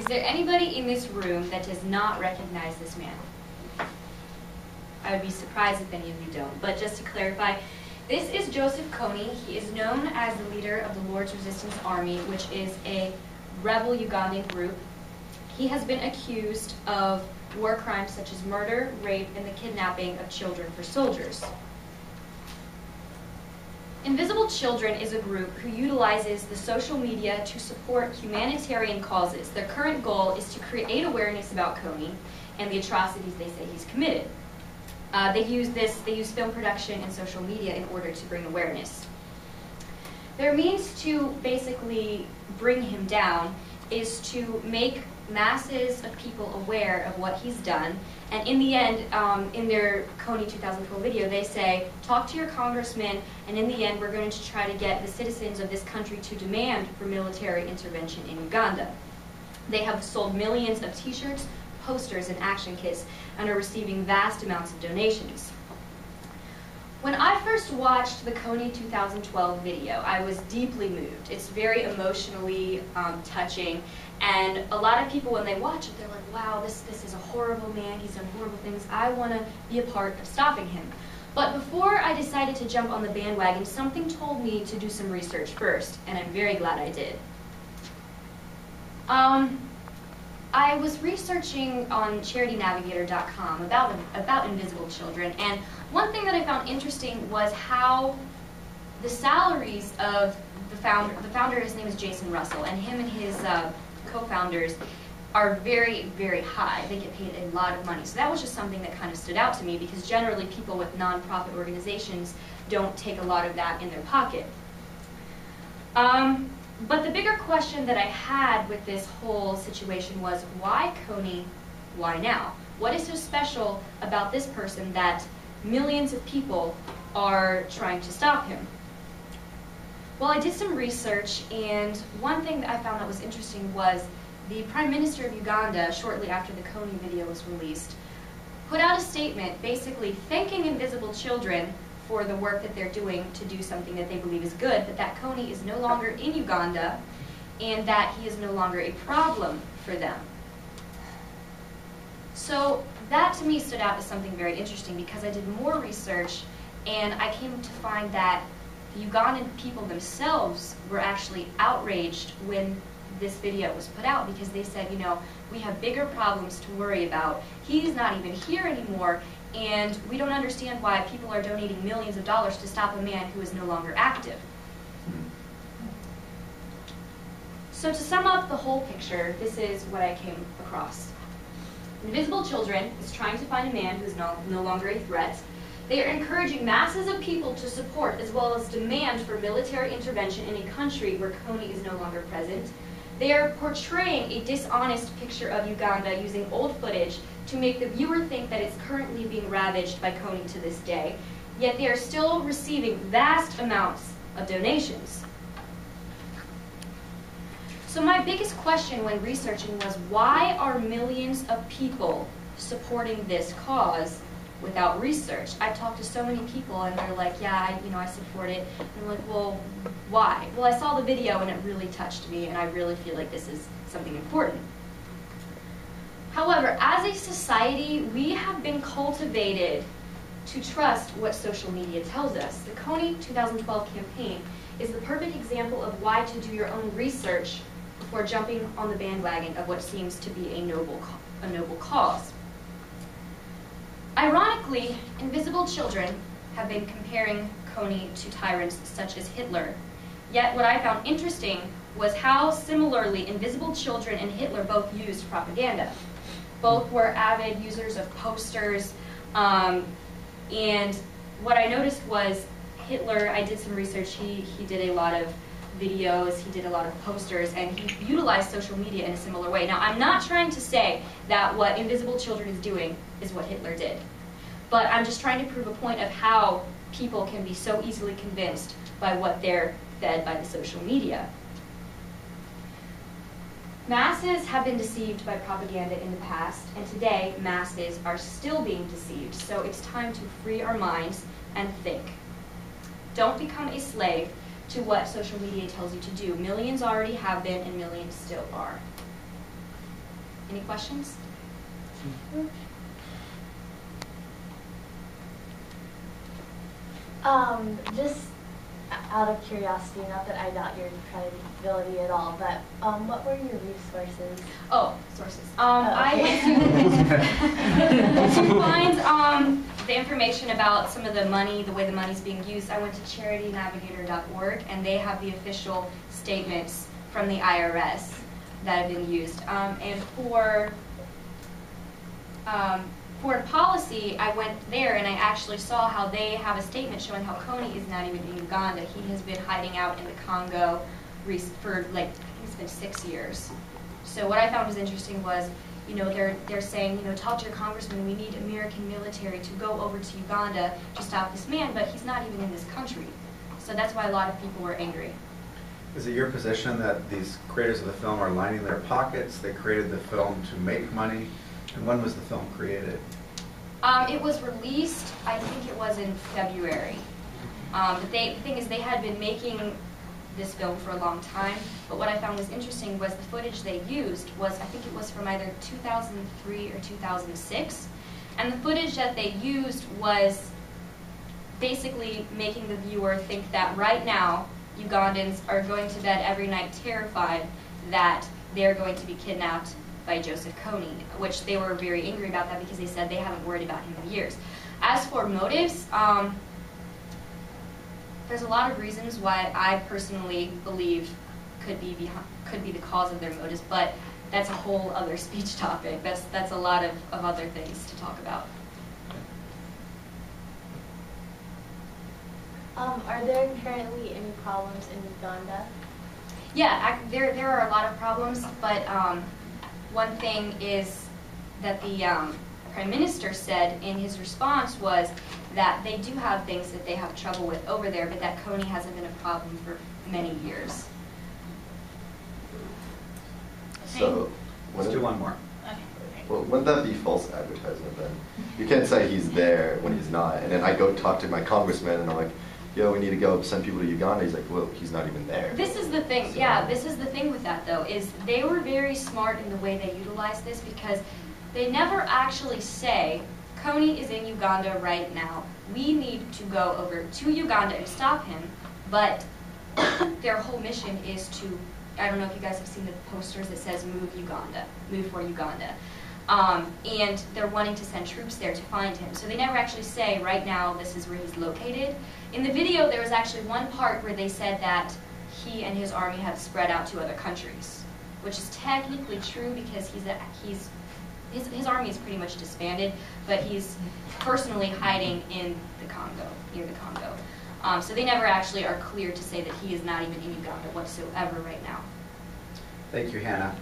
there anybody in this room that does not recognize this man? I would be surprised if any of you don't. But just to clarify, this is Joseph Kony. He is known as the leader of the Lord's Resistance Army, which is a rebel Ugandan group. He has been accused of war crimes such as murder, rape, and the kidnapping of children for soldiers. Invisible Children is a group who utilizes the social media to support humanitarian causes. Their current goal is to create awareness about Kony and the atrocities they say he's committed. They use film production and social media in order to bring awareness. Their means to basically bring him down is to make masses of people aware of what he's done. And in the end, in their Kony 2012 video, they say, talk to your congressman, and in the end, we're going to try to get the citizens of this country to demand for military intervention in Uganda. They have sold millions of t-shirts, posters, and action kits, and are receiving vast amounts of donations. When I first watched the Kony 2012 video, I was deeply moved. It's very emotionally touching, and a lot of people, when they watch it, they're like, wow, this is a horrible man, he's done horrible things, I want to be a part of stopping him. But before I decided to jump on the bandwagon, something told me to do some research first, and I'm very glad I did. I was researching on CharityNavigator.com about Invisible Children, and one thing that I found interesting was how the salaries of the founder, his name is Jason Russell, and him and his co-founders are very, very high. They get paid a lot of money. So that was just something that kind of stood out to me, because generally people with nonprofit organizations don't take a lot of that in their pocket. But the bigger question that I had with this whole situation was, why Kony, why now? What is so special about this person that millions of people are trying to stop him? Well, I did some research, and one thing that I found that was interesting was the Prime Minister of Uganda, shortly after the Kony video was released, put out a statement basically thanking Invisible Children for the work that they're doing to do something that they believe is good, but that Kony is no longer in Uganda, and that he is no longer a problem for them. So that to me stood out as something very interesting, because I did more research, and I came to find that the Ugandan people themselves were actually outraged when this video was put out, because they said, you know, we have bigger problems to worry about. He's not even here anymore, and we don't understand why people are donating millions of dollars to stop a man who is no longer active. So to sum up the whole picture, this is what I came across. Invisible Children is trying to find a man who is no longer a threat. They are encouraging masses of people to support as well as demand for military intervention in a country where Kony is no longer present. They are portraying a dishonest picture of Uganda using old footage to make the viewer think that it's currently being ravaged by Kony to this day, yet they are still receiving vast amounts of donations. So my biggest question when researching was, why are millions of people supporting this cause without research? I've talked to so many people, and they're like, yeah, I support it. And I'm like, well, why? Well, I saw the video, and it really touched me, and I really feel like this is something important. However, as a society, we have been cultivated to trust what social media tells us. The Kony 2012 campaign is the perfect example of why to do your own research before jumping on the bandwagon of what seems to be a noble cause. Ironically, Invisible Children have been comparing Kony to tyrants such as Hitler. Yet what I found interesting was how similarly Invisible Children and Hitler both used propaganda. Both were avid users of posters, and what I noticed was Hitler, I did some research, he did a lot of videos, he did a lot of posters, and he utilized social media in a similar way. Now, I'm not trying to say that what Invisible Children is doing is what Hitler did, but I'm just trying to prove a point of how people can be so easily convinced by what they're fed by the social media. Masses have been deceived by propaganda in the past, and today masses are still being deceived, so it's time to free our minds and think. Don't become a slave to what social media tells you to do. Millions already have been, and millions still are. Any questions? Just out of curiosity, not that I doubt your credibility at all, but what were your resources? Oh, sources. Okay. I went to find the information about some of the money, the way the money's being used. I went to charitynavigator.org, and they have the official statements from the IRS that have been used. And for foreign policy, I went there and I actually saw how they have a statement showing how Kony is not even in Uganda. He has been hiding out in the Congo for like, I think it's been 6 years. So what I found was interesting was, you know, they're saying, you know, talk to your congressman, we need American military to go over to Uganda to stop this man, but he's not even in this country. So that's why a lot of people were angry. Is it your position that these creators of the film are lining their pockets? They created the film to make money? And when was the film created? It was released, I think it was in February. But the thing is, they had been making this film for a long time, but what I found was interesting was the footage they used was, I think it was from either 2003 or 2006, and the footage that they used was basically making the viewer think that right now Ugandans are going to bed every night terrified that they're going to be kidnapped by Joseph Kony, which they were very angry about that because they said they haven't worried about him in years. As for motives, there's a lot of reasons why I personally believe could be the cause of their motives, but that's a whole other speech topic. That's a lot of other things to talk about. Are there currently any problems in Uganda? Yeah, there are a lot of problems, but one thing is that the Prime Minister said in his response was that they do have things that they have trouble with over there, but that Kony hasn't been a problem for many years. So, Let's do one more. well, wouldn't that be false advertisement then? You can't say he's there when he's not, and then I go talk to my congressman and I'm like, yo, we need to go send people to Uganda. He's like, well, he's not even there. This is the thing, yeah, this is the thing with that though, is they were very smart in the way they utilized this because they never actually say, Kony is in Uganda right now. We need to go over to Uganda and stop him, but their whole mission is to, I don't know if you guys have seen the posters that says move Uganda, move for Uganda. And they're wanting to send troops there to find him. So they never actually say, right now, this is where he's located. In the video, there was actually one part where they said that he and his army have spread out to other countries, which is technically true because his army is pretty much disbanded, but he's personally hiding in the Congo, near the Congo. So they never actually are clear to say that he is not even in Uganda whatsoever right now. Thank you, Hannah.